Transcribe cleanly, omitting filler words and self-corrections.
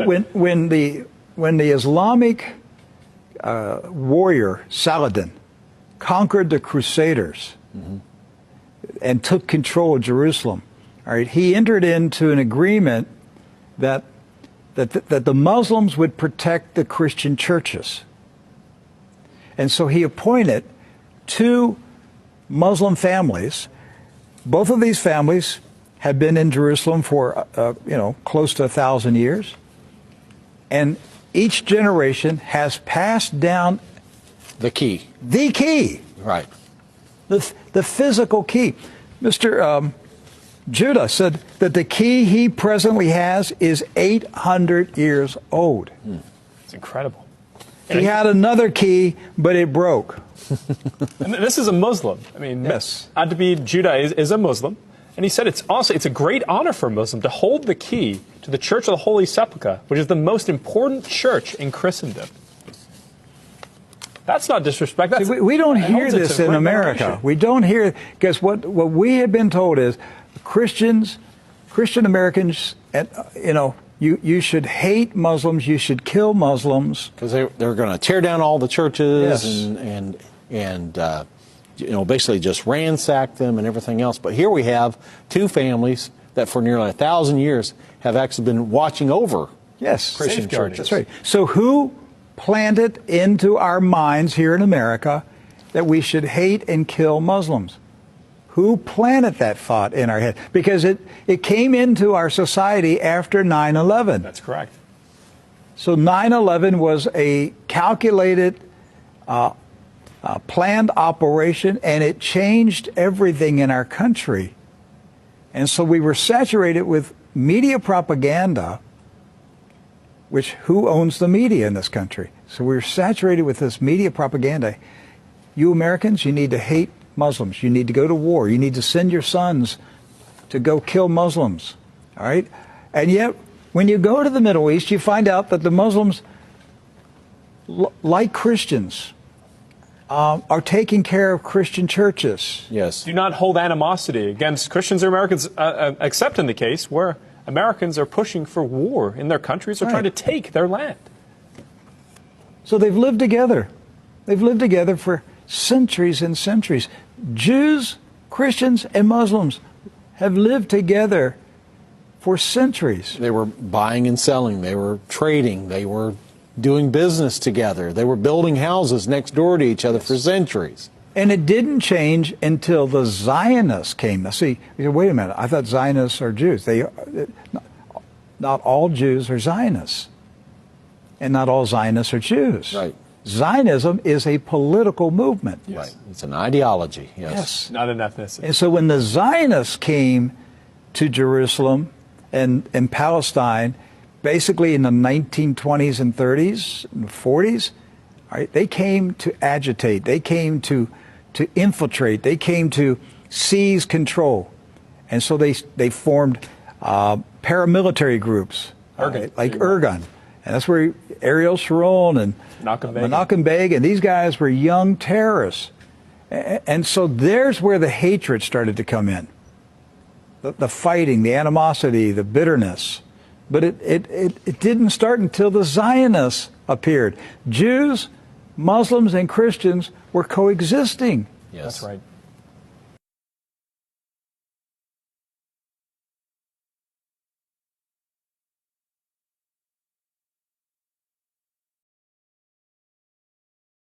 when the Islamic warrior Saladin conquered the Crusaders and took control of Jerusalem, all right, he entered into an agreement that the Muslims would protect the Christian churches. And so he appointed 2 Muslim families. Both of these families have been in Jerusalem for, close to 1,000 years. And each generation has passed down the key. The key. Right. The physical key. Mr. Judah said that the key he presently has is 800 years old. It's incredible. He had another key, but it broke. And this is a Muslim. I mean, yes. Adabid Judah is a Muslim. And he said it's a great honor for a Muslim to hold the key to the Church of the Holy Sepulchre, which is the most important church in Christendom. That's not disrespect. That's, we don't hear this in America. We don't hear, because what we have been told is Christian Americans, you should hate Muslims, you should kill Muslims. Because they're going to tear down all the churches yes. and basically just ransack them and everything else. But here we have 2 families that for nearly 1,000 years have actually been watching over Christian churches. That's right. So who planted into our minds here in America that we should hate and kill Muslims? Who planted that thought in our head? Because it came into our society after 9/11. That's correct. So 9/11 was a calculated, planned operation, and it changed everything in our country. And so we were saturated with media propaganda, which who owns the media in this country? So we were saturated with this media propaganda. You Americans, you need to hate Muslims. You need to go to war. You need to send your sons to go kill Muslims. All right? And yet, when you go to the Middle East, you find out that the Muslims, like Christians, are taking care of Christian churches. Yes. Do not hold animosity against Christians or Americans, except in the case where Americans are pushing for war in their countries or trying to take their land. So they've lived together. They've lived together for centuries and centuries. Jews, Christians, and Muslims have lived together for centuries. They were buying and selling. They were trading. They were doing business together. They were building houses next door to each other for centuries. And it didn't change until the Zionists came. Now, see, wait a minute. I thought Zionists are Jews. Not all Jews are Zionists. And not all Zionists are Jews. Right. Zionism is a political movement. Yes. Right. It's an ideology. Yes. Not an ethnicity. And so when the Zionists came to Jerusalem and Palestine, basically in the 1920s and 30s and 40s, all right, they came to agitate. They came to infiltrate. They came to seize control. And so they formed paramilitary groups, like Irgun. And that's where Ariel Sharon and Menachem Begin, and these guys were young terrorists. And so there's where the hatred started to come in. The fighting, the animosity, the bitterness. But it didn't start until the Zionists appeared. Jews, Muslims, and Christians were coexisting. Yes. That's right.